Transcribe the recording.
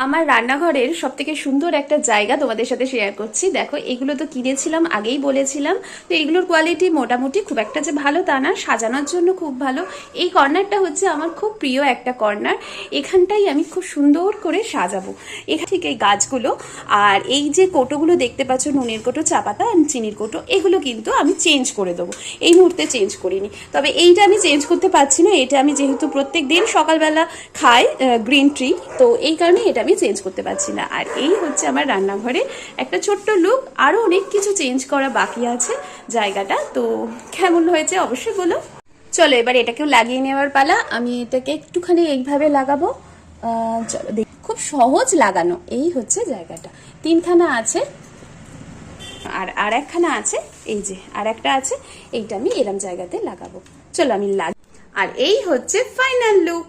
আমার রান্নাঘরের সব থেকে সুন্দর একটা জায়গা তোমাদের সাথে শেয়ার করছি। দেখো, এগুলো তো কিনেছিলাম, আগেই বলেছিলাম। তো এগুলোর কোয়ালিটি মোটামুটি, খুব একটা যে ভালো তা না, সাজানোর জন্য খুব ভালো। এই কর্নারটা হচ্ছে আমার খুব প্রিয় একটা কর্নার। এখানটাই আমি খুব সুন্দর করে সাজাবো, এখান থেকে এই গাছগুলো। আর এই যে কোটোগুলো দেখতে পাচ্ছ, নুনের কোটো, চা পাতা আর চিনির কোটো, এগুলো কিন্তু আমি চেঞ্জ করে দেবো। এই মুহূর্তে চেঞ্জ করিনি, তবে এইটা আমি চেঞ্জ করতে পারছি না। এটা আমি যেহেতু প্রত্যেক দিন সকালবেলা খাই গ্রিন টি, তো এই কারণে এটা আমি চেঞ্জ করতে পারছি না। আর এই হচ্ছে আমার রান্নাঘরে একটা ছোট্ট লুক। আরও অনেক কিছু চেঞ্জ করা বাকি আছে জায়গাটা। তো কেমন হয়েছে অবশ্যই বলো। চলো এবার এটাকেও লাগিয়ে নেওয়ার পালা। আমি এটাকে একটুখানি এইভাবে লাগাবো। চলো দেখ, খুব সহজ লাগানো। এই হচ্ছে জায়গাটা, তিনখানা আছে আর আর একখানা আছে, এই যে আর একটা আছে। এইটা আমি এরম জায়গাতে লাগাবো। চলো আমি আর এই হচ্ছে ফাইনাল লুক।